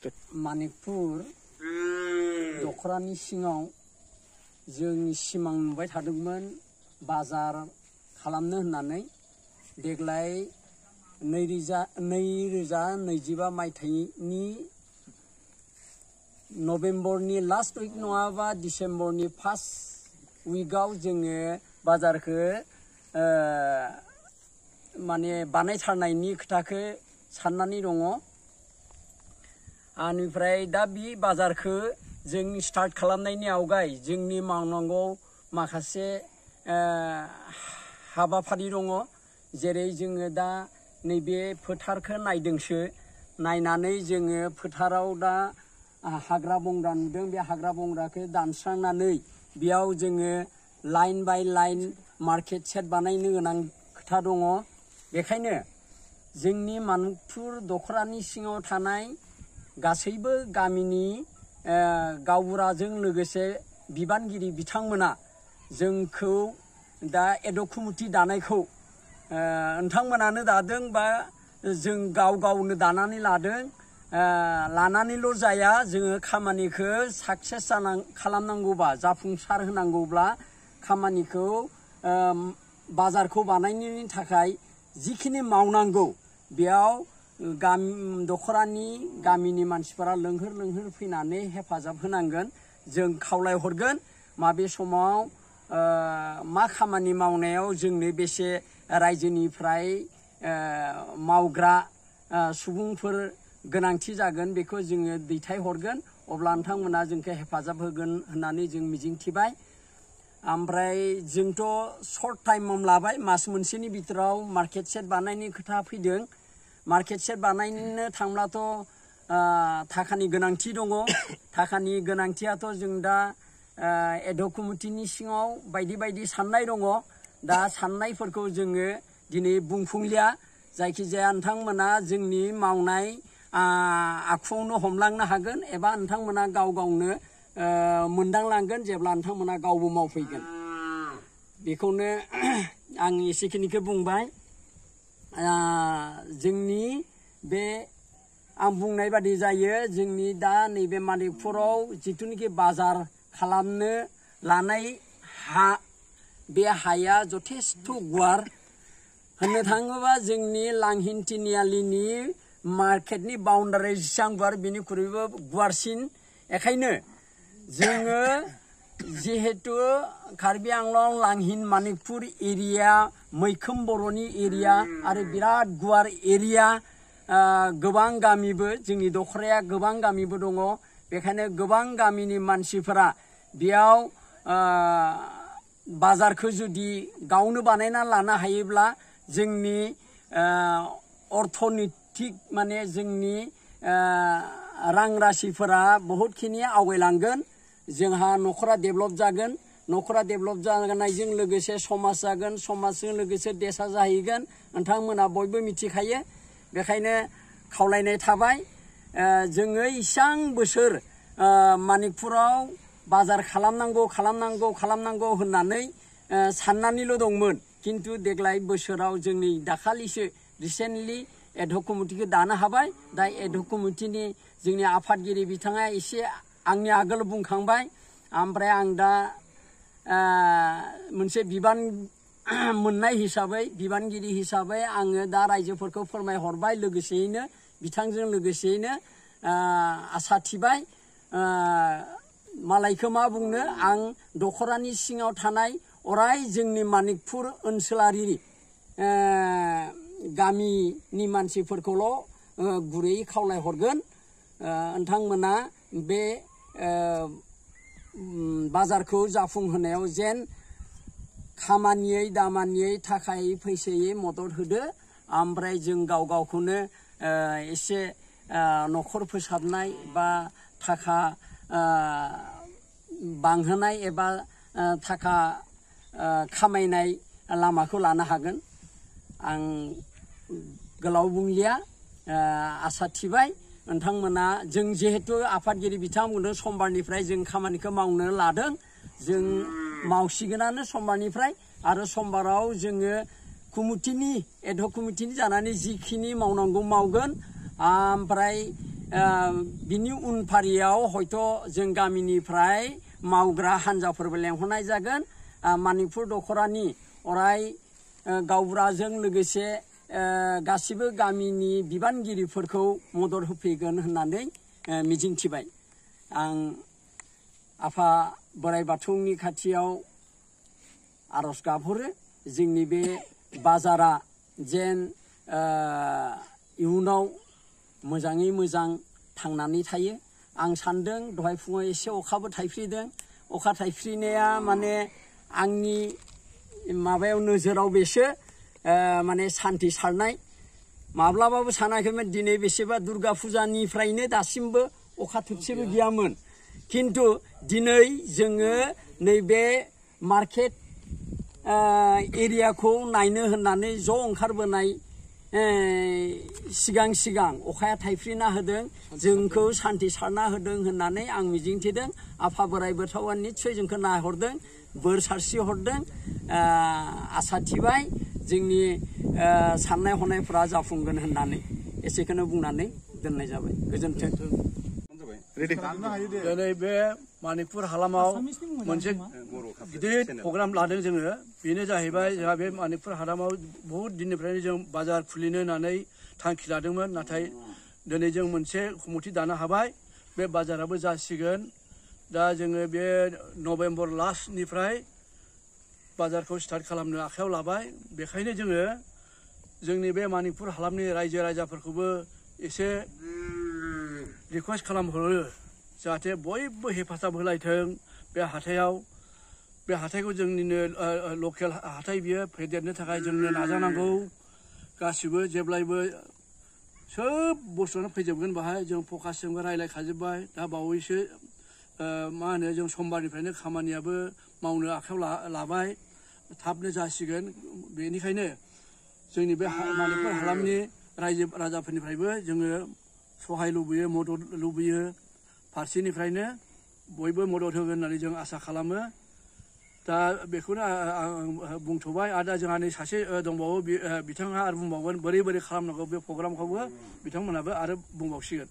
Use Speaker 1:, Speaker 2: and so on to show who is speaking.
Speaker 1: मानिकपुर दखरानि सिङाव जों सिमां नुबाय थादोंमोन बाजार खालामनो होननानै देग्लाय 2025 मायथाइनि नभेम्बरनि लास्ट उइक नङाबा डिसेम्बरनि फार्स्ट उइकआव जोङो बाजारखौ माने बानायथारनायनि खोथाखौ साननानै दङ। आनिफ्राय दा बे बाजारखौ जों स्टार्ट खालामनायनि आवगाय जोंनि मावनांगौ माखासे हाबाफारि दङ। जेरै जोङो दा नैबे फोथारखौ नायदोंसो, नायनानै जोङो फोथाराव दा हाग्रा बंग्रा नुदों। बे हाग्रा बंग्राखौ दानस्रांनानै बेयाव जोङो line by line market set बानायनो गोनां खोथा दङ। बेखायनो जोंनि मानिकपुर दखरानि सिङाव थानाय गासैबो गामिनि गावबुराजों लोगोसे बिबानगिरि बिथांमोना जोंखौ दा एड' कमिटि दानायखौ नोंथांमोनानो दादों बा जों गाव गावनो दानानै लादों। लानानैल' जाया, जोङो खामानिखौ साक्सेस खालामनांगौबा, जाफुंसार होनांगौब्ला खामानिखौ बाजारखौ बानायनायनि थाखाय जिखिनि मावनांगौ बेयाव दखरानि गामिनि मानसिफोरा लोंहोर लोंहोर फैनानै हेफाजाब होनांगोन। जों खावलायहरगोन माबे समाव मा खामानि मावनायाव जोंनो बेसे रायजोनिफ्राय मावग्रा सुबुंफोर गोनांथि जागोन बेखौ जोङो दैथायहरगोन। अब्ला नोंथांमोना जोंखौ हेफाजाब होगोन होननानै जों मिजिंथिबाय। ओमफ्राय जोंथ' सर्ट टाइम लाबाय, मास मोनसेनि बिथोराव मार्केट सेट बानायनायनि खोथा फैदों। मार्केट सेट बानायनो थांब्लाथ' थाखानि गोनांथि दङ। थाखानि गोनांथियाथ' जों दा एड' कमिटिनि सिङाव बायदि बायदि साननाय दङ। दा साननायफोरखौ जोङो दिनै बुंफुंलिया। जायखिजाया नोंथांमोना जोंनि मावनाय आखुआवनो हमलांनो हागोन एबा नोंथांमोना गाव गावनो मोनदांलांगोन जेब्ला नोंथांमोना गावबो मावफैगोन। बेखौनो आं एसेखिनिखौ बुंबाय। जोंनि बे आं बुंनाय बादि जायो, जोंनि दा नैबे मानिकपुराव जिथुनिखि बाजार खालामनो लानाय हा, बे हाया जथेस्थ' गुवार। होननो थाङोबा जोंनि लांहिन तिनिआलिनि मार्केटनि बाउन्डारि जेसेबां गुवार बेनिख्रुइबो गुवारसिन। बेखायनो जोङो जिहेतु कार्बि आंलं लांहिन मानिकपुर एरिया मैखोम बर'नि एरिया आरो बिराद गुवार एरिया, गोबां गामिबो, जोंनि दखराया गोबां गामिबो दङ। बेखायनो गोबां गामिनि मानसिफोरा बेयाव बाजारखौ जुदि गावनो बानायना लानो हायोब्ला जोंनि अर्थनितिक माने जोंनि रां राशिफोरा बहुतखिनि आवगायलांगोन। जोंहा न'खरा डेभेलप जागोन। न'खरा डेभेलप जानायजों लोगोसे समाज जागोन, समाजजों लोगोसे देशा जाहैगोन। नोंथांमोना बयबो मिथिखायो। बेखायनो खावलायनाय थाबाय, जोङो इसां बोसोर मानिकपुराव बाजार खालामनांगौ होननानै साननानैल' दंमोन। खिन्थु देग्लाय बोसोराव जोंनि दाखालिसो रिसेन्टलि एड' कमिटिखौ दानो हाबाय। दा एड' कमिटिनि जोंनि आफादगिरि बिथाङा एसे आंनि आगोल बुंखांबाय। ओमफ्राय आं दा मोनसे बिबान मोननाय हिसाबै, बिबानगिरि हिसाबै आङो दा रायजोफोरखौ फोरमायहरबाय। लोगोसेयैनो बिथांजों लोगोसेयैनो आसा थिबाय। मालायखौ मा बुंनो, आं दखरानि सिङाव थानाय अराय जोंनि मानिकपुर ओनसोलारि गामिनि मानसिफोरखौल' गुरैयै खावलायहरगोन, नोंथांमोना बे बाजारखौ जाफुंहोनायाव जेन खामानियै दामानियै थाखायै फैसायै मदद होदो। ओमफ्राय जों गाव गावखौनो एसे न'खर फोसाबनाय बा थाखा बांहोनाय एबा थाखा खामायनाय लामाखौ लानो हागोन। आं गोलाव बुंलिया, आसा थिबाय नोंथांमोना। जों जिहेतु आफादगिरि बिथांमोननो समबारनिफ्राय जों खामानिखौ मावनो लादों, जों मावसिगोनानो समबारनिफ्राय। आरो समबाराव जोङो कमिटिनि एड' कमिटिनि जानानै जिखिनि मावनांगौ मावगोन। ओमफ्राय बिनि उनफारियाव हयथ' जों गामिनिफ्राय मावग्रा हान्जाफोरबो लेंहरनाय जागोन मणिपुर दख'रानि अराय गावबुराजों लोगोसे गासिबो गामिनि बिबानगिरिफोरखौ मदद होफैगोन होननानै मिजिंथिबाय आं आफा बोराइ बाथौनि खाथियाव आर'ज गाबहरो जोंनि बे बाजारा जेन इयुनाव मोजाङै मोजां थांनानै थायो आं सान्दों दहाय फुङाव एसे अखाबो थाइफ्रिदों अखा थाइफ्रिनाया माने आंनि माबायाव नोजोराव बेसो माने सान्थि सारनाय माब्लाबाबो सानाखैमोन दिनै बेसेबा दुर्गा फुजानिफ्रायनो दासिमबो अखा थोबसेबो गैयामोन खिन्थु दिनै जोङो नैबे मार्केट एरियाखौ नायनो होननानै ज' ओंखारबोनाय सिगां अखाया थाइफ्रिना होदों जोंखौ सान्थि सारना होदों होननानै आं मिजिंथिदों आफा बोराइ बाथौआ निस्सय जोंखौ नायहरदों बोर सारस्रि हरदों आसा थिबाय जोंनि साननाय हनायफोरा जाफुंगोन होननानै एसेखौनो बुंनानै दोननाय जाबाय गोजोन्थों
Speaker 2: दिनै बे मणिपुर हालामाव मोनसे गिदिर प्रग्राम लादों जोङो बेनो जाहैबाय जोंहा बे मणिपुर हालामाव बहुद दिननिफ्रायनो जों बाजार खुलिनो होननानै थांखि लादोंमोन नाथाय दिनै जों मोनसे कमिटि दानो हाबाय बे बाजाराबो जासिगोन दा जोङो बे नभेम्बर लास्टनिफ्राय बाजारखौ स्टार्ट खालामनो आखायाव लाबाय बेखायनो जोङो जोंनि बे मणिपुर हालामनि रायजो राजाफोरखौबो एसे रिकुवेस्ट खालामहरो जाहाथे बयबो हेफाजाब होलायथों बे हाथायाव बे हाथायखौ जोंनिनो लकेल हाथाय बियो फेदेरनो थाखाय जोंनो नाजानांगौ गासिबो जेब्लायबो सोब बुस्थुआनो फैजोबगोन बाहाय जों फकासजोंबो रायज्लायखाजोब्बाय दा बावैसो मा होनो जों समबारनिफ्रायनो खामानियाबो मावनो आखायाव लाबाय थाबनो जासिगोन बेनिखायनो जोंनि बे मणिपुर हालामनि रायजो राजाफोरनिफ्रायबो जोङो सहाय लुबैयो मदद लुबैयो फारसेनिफ्रायनो बयबो मदद होगोन होननानै जों आसा खालामो दा बेखौनो आं बुंथ'बाय आरो दा जोंहा नै सासे दंबावो बिथाङा आरो बुंबावगोन बोरै खालामनांगौ बे प्रग्रामखौबो बिथांमोनहाबो आरो बुंबावसिगोन